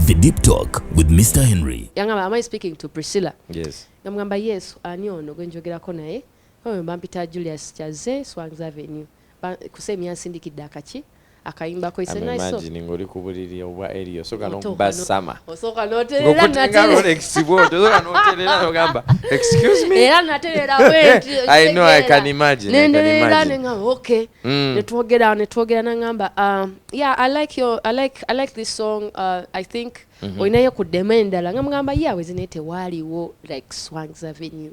The Deep Talk with Mr. Henry. Am I speaking to Priscilla? Yes. Ngamba yes, ani ono gwenjogerako naye. Bampita Julius Chaze, Swangz Avenue. Kusemi yansindikidde akaki akayimba ko ise nice. Imagine ngoli kubuliri obwa Elio soka no basama. Osoka noterera nogamba. Excuse me. Era naterera went. I know, I can imagine. Okay. Netwogera nangamba yeah, I like this song. I think oinayo kudemendala ngamba yeah wezinete waliwo like Swangz Avenue.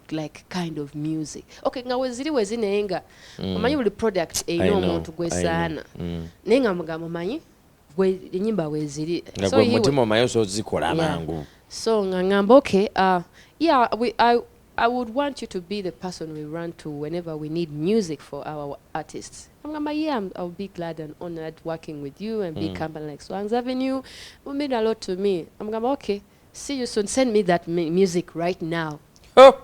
Like kind of music. Okay, nga wezinenga omanyi buli product eyo omuntu gwesana nenga mugamba manyi gwe nyimba weziri so mutima mayo so zikola mangu so ngamba okay yeah I would want you to be the person we run to whenever we need music for our artists. I'm yeah, I'll be glad and honored working with you and big company like Swangz Avenue. It mean a lot to me. I'm okay, see you soon. Send me that music right now. Oh.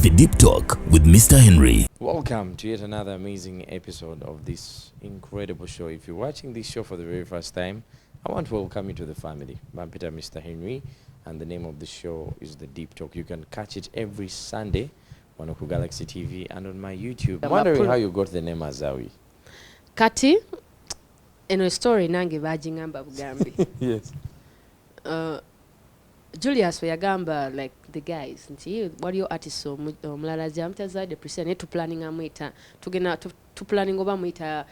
The Deep Talk with Mr. Henry. Welcome to yet another amazing episode of this incredible show. If you're watching this show for the very first time, I want to welcome you to the family. I'm Peter, Mr. Henry, and the name of the show is The Deep Talk. You can catch it every Sunday on Oku Galaxy TV and on my YouTube. I'm wondering how you got the name Azawi. Kati, eno story nange bajingamba bugambi. Yes. Julius we yagamba like the guys nti what your artists omulala jamtaza the present ne to planning amwita tugena to planning oba mwita.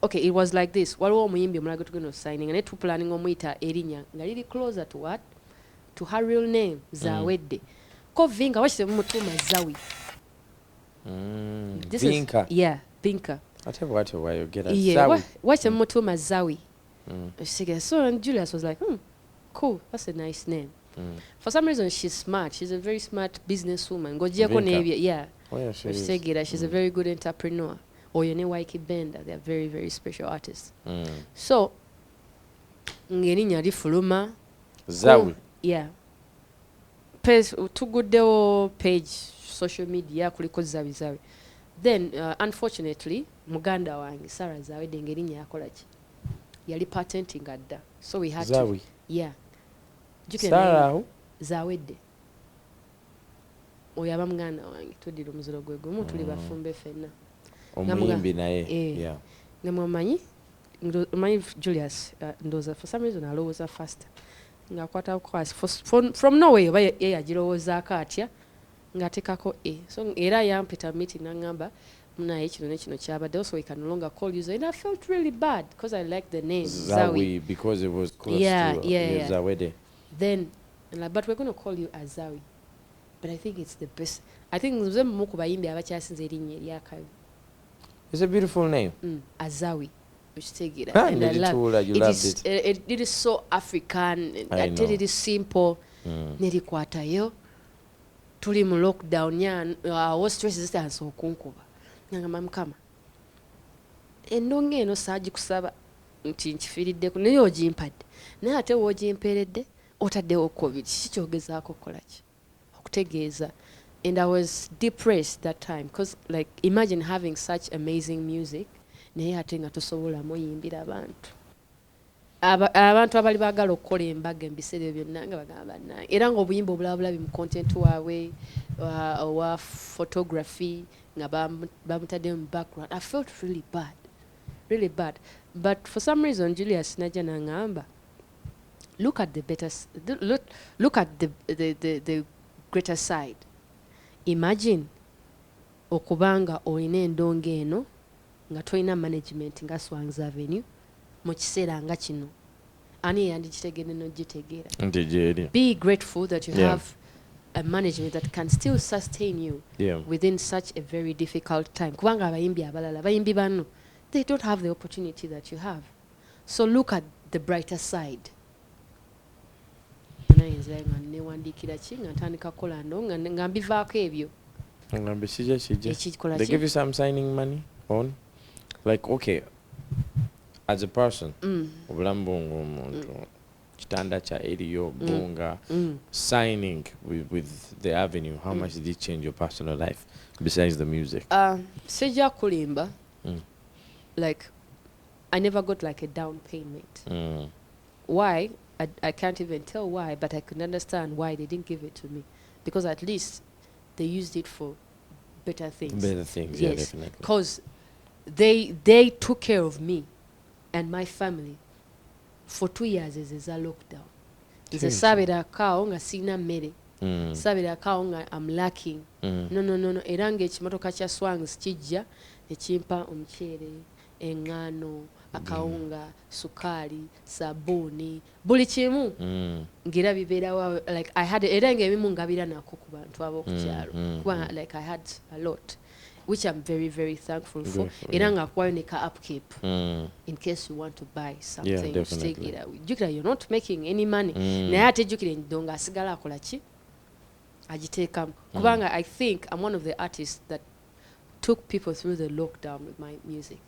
Okay, it was like this. Waliwo omuyimbi omulaga tugena signing ne to planning omwita erinya nga liri closer to what to her real name Zawedde ko vinga wachise mutuma Zawi Vinka. Yeah, Vinka. Why you get a Zawi. Wachise mutuma Zawi. So Julius was like cool, that's a nice name. For some reason, she's smart. She's a very smart businesswoman. Yeah. Oh, yeah, she is. She's a very good entrepreneur. Oyene Waiki Benda, they are very, very special artists. So, ngerinya rifuluma. Zawi. Yeah. Tugudeo page, social media, kuliko Zawi. Then, unfortunately, muganda wangi, Sarah Zawi, ngerinya yakolachi. Yali patenting adda. So we had Zawi. To. Yeah. Sarah Zawedde oyaba muganda wange tudira omuziro gwe gumu tuli bafumbe fenna omuyimbi naye yeah ngamwamanyi Julius ndoza for some reason alowooza faster ngakwata kwasi from nowhere oba yagirowoozaako atya ng'ateekako so era yampita meeting nangamba naye kino nekino kyabadde so we can no longer call you Zawi. And I felt really bad because I liked the name Zawi because it was close to Zawedde. Then, but we're going to call you Azawi. But I think it's the best. I think it's a beautiful name. Azawi. Which take it. And I love it. It is so African. I tell it is simple. Nerikwata yo. Tuli mu lockdown ya was stress resistance okunkuba. Ngamba mukama. Endonge eno saji kusaba nti nkifiridde ku nayo ogimpadde. Naye ate wogimperedde. Otaddewo COVID kikyogezaako kolaki okutegeeza. And I was depressed that time because like imagine having such amazing music naye ate nga tosobola muyimbira abantu abali baagala okukola embaga ebiseera byonna nga bagamba nange era ng'obuyimba obulabulabi mu content waabwe owa photography nga bamutadde mu background. I felt really bad but for some reason Julius najja nangamba look at the better look at the greater side. Imagine okubanga olina endonge eno nga tolina management nga Swangz Avenue mu kiseera nga kino ani yandikitegeera n'ogitegeera. Be grateful that you have a management that can still sustain you within such a very difficult time. Kubanga abayimbi abalala bayimbi bano they don't have the opportunity that you have. So look at the brighter side. Newandikira ki nga ntandika kola ndo nga mbivaako ebyo. They give you some signing money on? Like, okay, as a person, obulambungu omuntu kitanda cha Elio Bunga signing with the Avenue, how much did it change your personal life besides the music? Sijja kulimba. Like I never got like a down payment. why. I can't even tell why, but I could understand why they didn't give it to me, because at least they used it for better things. Better things, yeah, Yes, definitely. because they took care of me and my family for 2 years as a lockdown. It's a sabira kao nga sina mmere. Sabira kao nga I'm lacking. No. Era ng'ekimotoka kya Swangz kijja ne kimpa omuceere, engano, akawunga, sukali, sabuni, buli kimu. Ngira bibeerawo, like I had, era ng'ebimu ngabira nako ku bantu ab'okukyalo. Kuba like I had a lot, which I'm very, very thankful for. Era ng'akuwayo ne ka upkeep in case you want to buy something. Yeah, definitely. Jukira, you're not making any money. Naye ate jukira endongo asigala akola ki? Agiteekamu. Kubanga I think I'm one of the artists that took people through the lockdown with my music.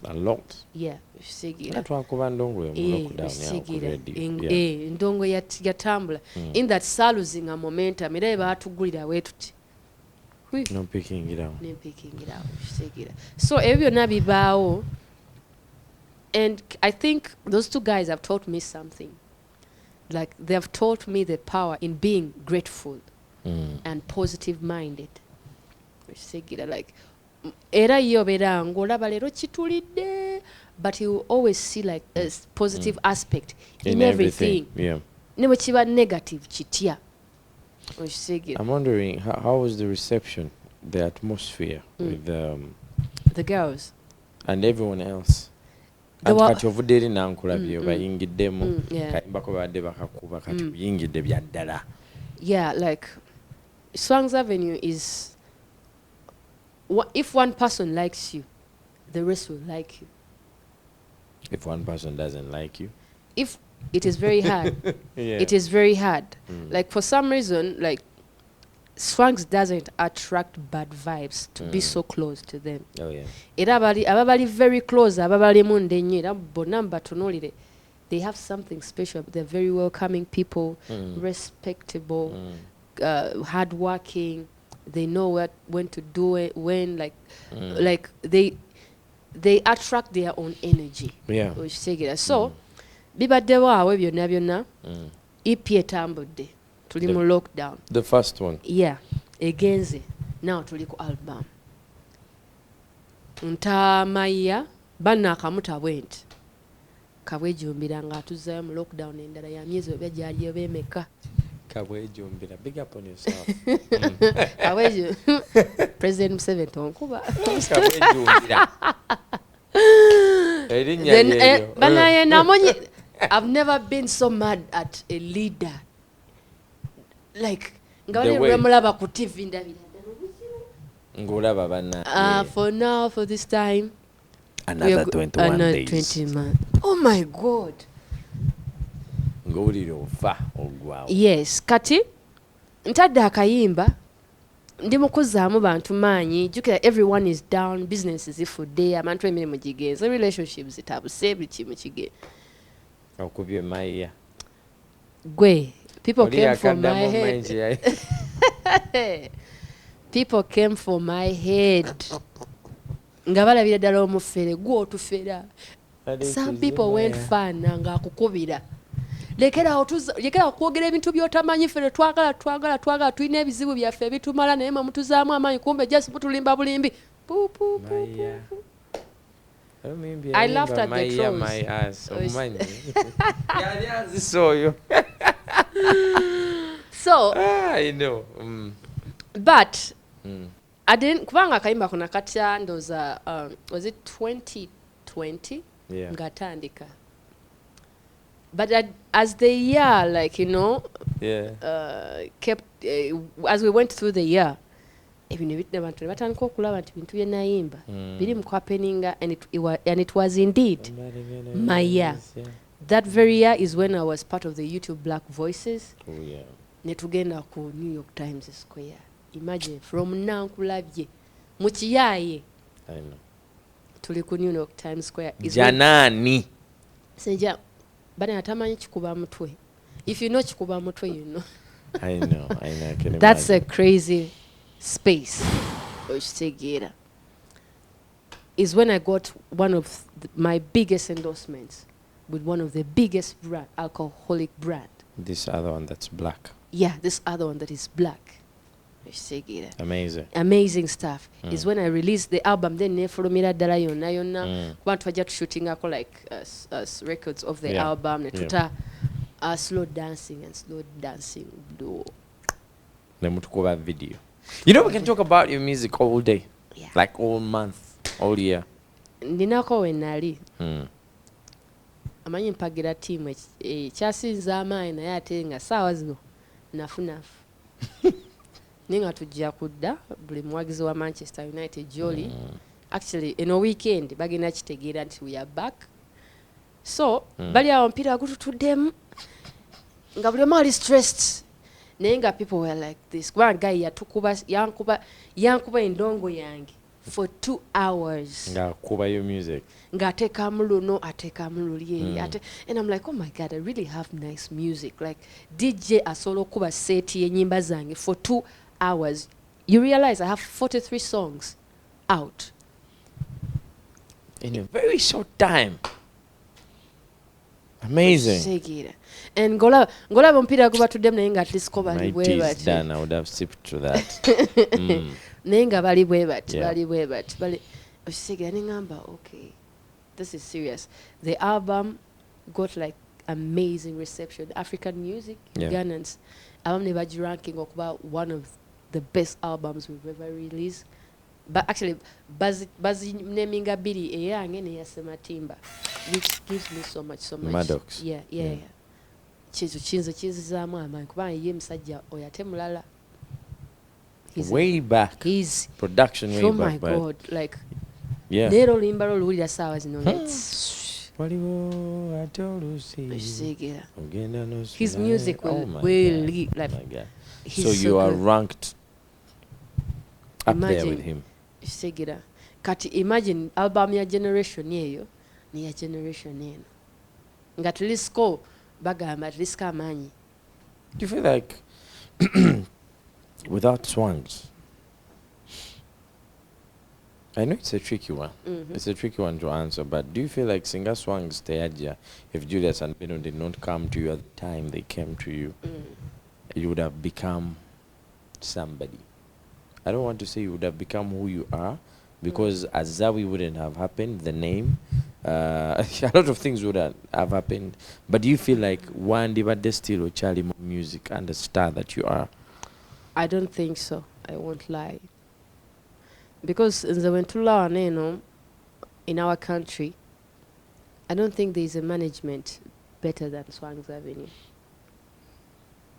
A lot. Yeah, sigira. Natwakuba ndongo ya lockdown sigira. ya Ndongo yatambula. In that saluzinga momentum, era baatugulira wetuti. No picking it out. Sigira. So ebyo nabibaawo, and I think those two guys have taught me something. Like they have taught me the power in being grateful and positive minded. Sigira, like era yobera ngolaba lero kitulidde, but you will always see like a positive aspect in everything. Yeah. Ne bwe kiba negative kitya. I'm wondering how was the reception, the atmosphere with the girls and everyone else. Kati ovudde eri nankulabye bayingiddemu kayimbako badde bakakuba kati buyingidde bya ddala. Yeah, like Swangz Avenue is, if one person likes you, the rest will like you. If one person doesn't like you, if it is very hard. It is very hard. Like for some reason, like Swangz doesn't attract bad vibes to be so close to them. Oh yeah. Era ababali very close, ababali munde nnyo era bonna batunulire. They have something special. They're very welcoming people, respectable, hardworking. They know when to do it, when like they attract their own energy. Yeah. So bibaddewo awo byonna EP etambudde, tuli mu lockdown. The first one. Yeah, egenze. Now tuli ku album. Ntamaya banna akamuta bwenti kabwejumbira nga atuzzayo mu lockdown endala ya myezi oba gyali oba emeka. Kabwejumbira, big up on yourself. Kabweju President Museveni tonkuba. Kabwejumbira. Banaye namonye, I've never been so mad at a leader. Like ngawale remulaba ku TV ndabira. Ngolaba bana. For now, for this time, another 21 days. 20 months. Oh my God. Ngoliro ofa ogwawo. Yes, kati ntadde akayimba ndi mukuzaamu bantu maanyi. Jukira everyone is down, business is ifudde, abantu emirimu gigenze, relationships zitabuse, buli kimu kige. Okubye maya. Gwe, people came for my head. People came for my head. Nga balabira ddala omufere gwe otufera. Some people went far nga akukubira. Lekera okwogera ebintu by'otamanyi fere twagala tulina ebizibu byaffe bitumala naye mutuzaamu amaanyi kumbe just mutulimba bulimbi. I laughed at the trolls. My ass. So I know. But I didn't kubanga kayimba kuna katya ndoza was it 2020 ngatandika. But as the year, like, kept, as we went through the year, and it was indeed my year. That very year is when I was part of the YouTube Black Voices. Oh, yeah. Netugenda ku New York Times Square. Imagine, from now kulabye. Muchiyaye. I know. Tuli ku New York Times Square. Janani. Senja. Bana atamanyi kikuba mutwe. If you know kikuba mutwe, you know. I know. I can That's imagine. a crazy space. Is when I got one of my biggest endorsements with one of the biggest alcoholic brand. This other one that's black. Yeah, this other one that is black. Amazing. Amazing stuff. Is when I released the album, then nefulumira ddala yonna yonna kuba twajja tushootingako like records of the album, ne tuta slow dancing. Nemutukuba video. You know, we can talk about your music all day. Yeah. Like all month, all year. Ndinako we nali. Amanyi mpagira tiimu ekyasinza amaanyi naye ate nga saawa zino nafunafu. Naye nga tujja kudda buli muwagizi wa Manchester United Jolly. Actually, eno weekend bagenda kitegeera nti we are back. So, bali awo mpira gututuddemu nga buli omu ali stressed. Naye nga people were like this. Kubanga guy yankuba endongo yange for 2 hours. Nga kuba your music. Nga atekamu luno, atekamu luli. And I'm like, oh my God, I really have nice music. Like, DJ asolo kuba seti yenyimba zange for 2 hours. You realize I have 43 songs out. In a very short time. Amazing. And ngola mpira kuba tudem naye nga at least ko bali bwe My tea is done. I would have sipped to that. Naye nga bali bwe bati bali osigera ningamba okay, this is serious. The album got like amazing reception. African music, Ugandans album ne baji ranking okuba one of the best albums we've ever released. But actually bazi naminga biri eyange ne yasema timba, which gives me so much Maddox. yeah. Kinzizaamu amaanyi kubanga ye musajja oyo ate mulala. Way back. He's production way back. Oh my God, like leero olulimba lwo oluwulira saawa zino his music will really like. So you are ranked up there with him. Kati imagine album ya generation eyo ni ya generation eno nga tulisiko bagamba tulisika amaanyi. Do you feel like without Swangz, I know it's a tricky one. It's a tricky one to answer, but do you feel like Singer Swangz Teaja, if Julius and Beno did not come to you at the time they came to you, you would have become somebody? I don't want to say you would have become who you are, because Azawi wouldn't have happened, the name, a lot of things would have happened. But do you feel like one day, but there's still Charlie music and the star that you are? I don't think so. I won't lie. Because in our country, I don't think there is a management better than Swangz Avenue.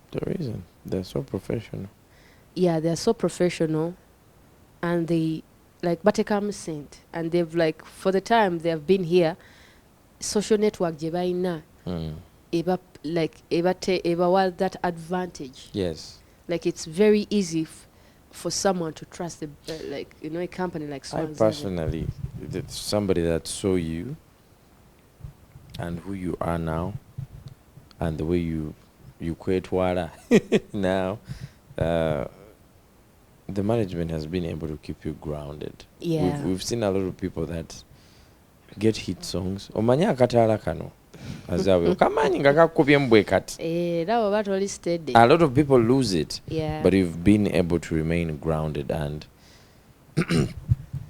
The reason? They're so professional. Yeah, they're so professional, and they like Batekam Saint, and they've like for the time they have been here, social network jebaina eba was that advantage. Yes. Like it's very easy for someone to trust a company like Swangz. I personally, somebody that saw you and who you are now, and the way you quit water now. The management has been able to keep you grounded. Yeah. We've seen a lot of people that get hit songs. Omanya akatala kano. Azawi. Okamanyi nga kakubye mbwe kati. That was only steady. A lot of people lose it. Yeah. But you've been able to remain grounded, and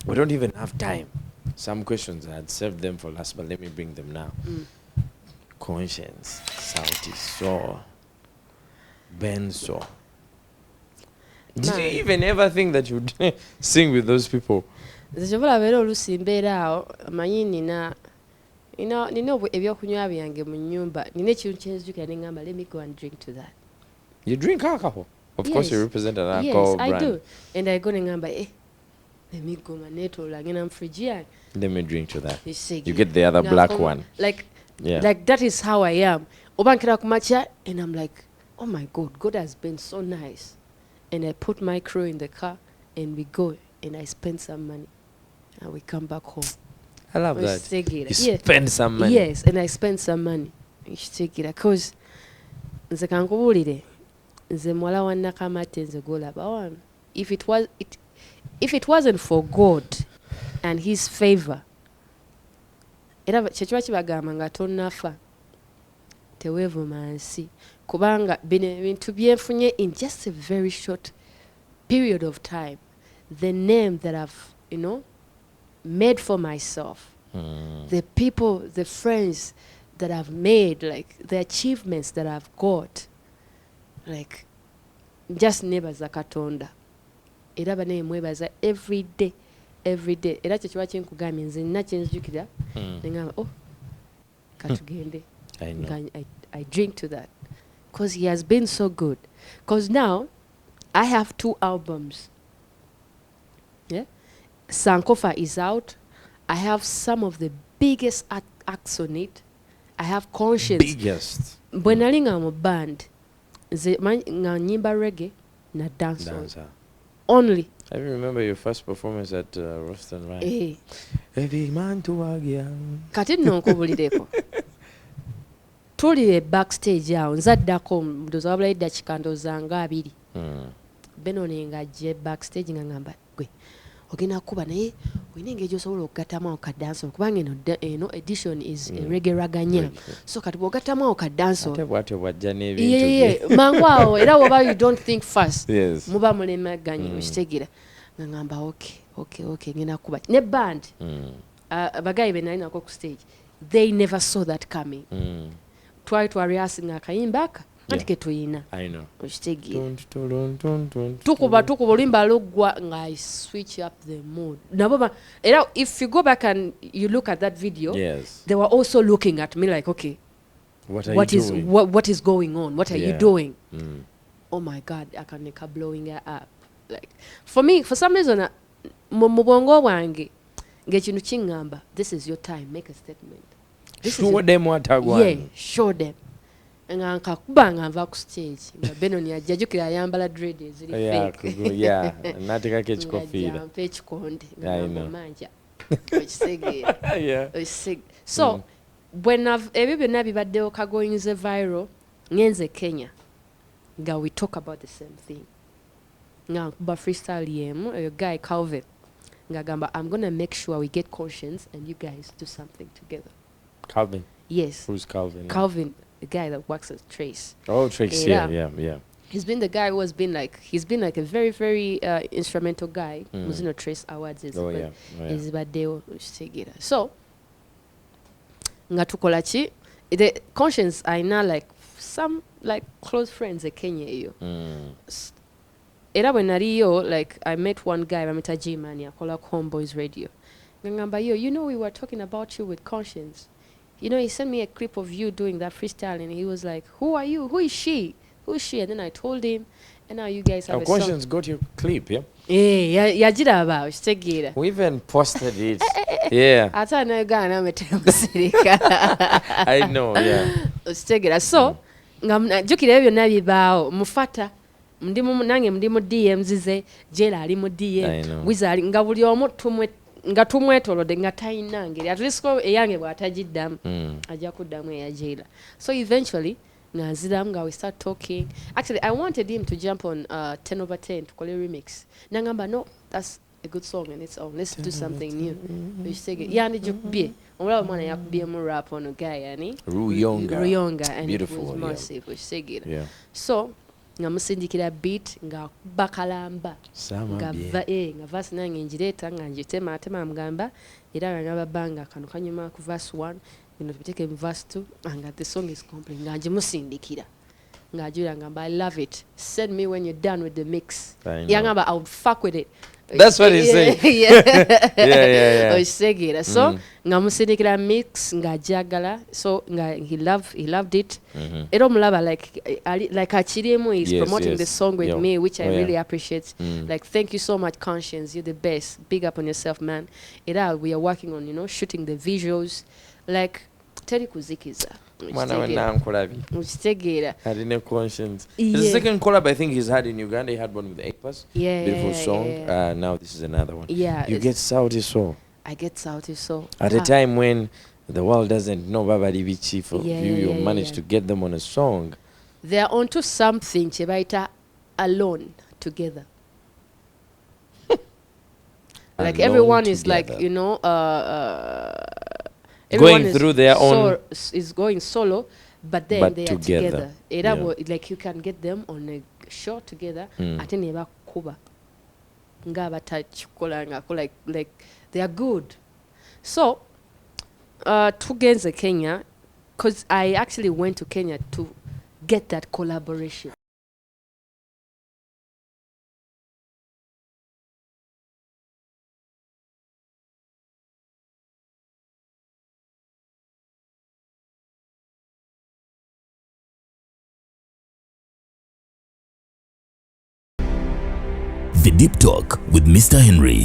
we don't even have time. Some questions I had saved them for last, but let me bring them now. Conscience, Sauti So, Benso. Did you even ever think that you'd sing with those people? Nzichobola bero olusimbeera awo amanyi nina ebyokunywa byange mu nnyumba, nina ekintu kyenzijukira ne ngamba let me go and drink to that. You drink alcohol? Of course you represent an yes, alcohol brand. I do. And I go ne ngamba let me go manetoola ngena mu fridge yange. Let me drink to that. You get the other black one. Like that is how I am. Oba nkira ku makya and I'm like, oh my God, God has been so nice. And I put my crew in the car and we go and I spend some money and we come back home. I love that. You spend some money. Yes, and I spend some money. Because nze kankubulire nze mwala wa Nakamate nze golaba wano. If it wasn't for God and his favor, era kyekiba kibagamba nga tonnafa teweevuma nsi kubanga bino ebintu byenfunye in just a very short period of time, the name that I've made for myself, the people, the friends that I've made, like the achievements that I've got, like just nebaza Katonda era bane mwebaza every day era kyekiba kyenkugambye nze nina kyenzijukira nengamba katugende. I drink to that because he has been so good. Because now I have 2 albums. Yeah, Sankofa is out. I have some of the biggest acts on it. I have Conscience. Biggest. Bwe nali nga mu band nga nyimba reggae na dancehall only. I remember your first performance at Roston, right? Every man to agya. Kati nno nkubulireko. Tuli backstage awo nzaddako ndoza wabula eddakiika ndowooza nga 2. Benoni ng'ajje backstage nga ngamba gwe ogenda kuba naye olina engeri gy'osobola okugattamu awo ka dancehall kubanga eno edition is reggae raganya, so kati bw'ogattamu awo ka dancehall ate bw'atyo bw'ajja n'ebintu bye mangu awo era woba you don't think fast, yes, muba mulemaganye okitegeera nga ngamba okay ngenda kuba ne band abagayi be nali nako ku stage, they never saw that coming. Twali twarehearsinga akayimba aka anti ke tuyina okitegeera tukuba oluyimba luggwa nga I switch up the mood nabo era if you go back and you look at that video, yes, they were also looking at me like, okay, what is going on, what are you doing? Oh my God, akanika blowing her up. Like for me, for some reason mu bwongo bwange ng'ekintu kingamba, this is your time, make a statement. Show them what I want. Yeah, show them. Nga nkakuba nga nva ku stage nga Benoni ajjajukira ayambala dread eziri fake. Yeah, natekako ekikofiira. Nga ekikonde nga manja. Okitegeera. So when ebyo byonna bibaddewo kagoyinze viral ngenze Kenya nga we talk about the same thing. Nga nkuba freestyle yemu your guy Calvin nga gamba I'm gonna make sure we get Conscience and you guys do something together. Calvin? Yes. Who's Calvin? Calvin, the guy that works at Trace. Oh, Trace, yeah. He's been the guy who has been like, he's been like a very, very instrumental guy. Who's in a Trace Awards. Is badeo together. So, nga tukolachi, the Conscience I now like some like close friends at Kenya yo. Era when nariyo, like I met one guy, Mamita G Mania, called Homeboys Radio. Ngamba yo, you know we were talking about you with Conscience. You know, he sent me a clip of you doing that freestyle and he was like, who are you? Who is she? Who is she? And then I told him, and now you guys have a song. Conscience got your clip, yeah? Yeah, yajira about we even posted it. Yeah. I know, yeah. So, jukira byonna bibaawo mufata nange ndi mu DMs ze Jera ali mu DM Wizard nga buli omu nga tumwetolodde nga talina ngeri at least ko eyange bw'atagiddamu ajja kuddamu eya Jera. So eventually nganziramu nga we start talking. Actually I wanted him to jump on 10/10 tukole remix nangamba no, that's a good song and it's on, let's do something new. Yani jukubye omulaba omwana yakubyemu rap ono guy yani Ruyonga and beautiful, it was massive yeah. So nga musindikira beat nga bakalamba nga verse nange njireta nga njitema atema mgamba era nga babanga kano kanyuma ku verse 1 ngino tupiteke mu verse 2 nga the song is complete nga njimusindikira nga jura ngamba I love it, send me when you're done with the mix yangamba I would fuck with it. That's what he said. Yeah. So nga musindikira mix nga jagala, so nga he loved it. Era omulaba like achiriemu is promoting the song with me, which I really appreciate. Like thank you so much Conscience, you're the best, big up on yourself man. Era we are working on shooting the visuals like teri kuzikiza mwana wena nkolabi ukitegeera had Conscience. The second collab I think he's had in Uganda. He had one with Apex. Beautiful song. Now this is another one. You get Sauti Sol. I get Sauti Sol at a time when the world doesn't know Baba Dibichi for you managed to get them on a song. They are onto something chebaita alone together. Like everyone is like Going through their own, is going solo, but then but they are together. together. Era like you can get them on a show together. Ate ne bakuba nga batakikolangako like they are good. So tugenze Kenya, because I actually went to Kenya to get that collaboration. The Deep Talk with Mr. Henry.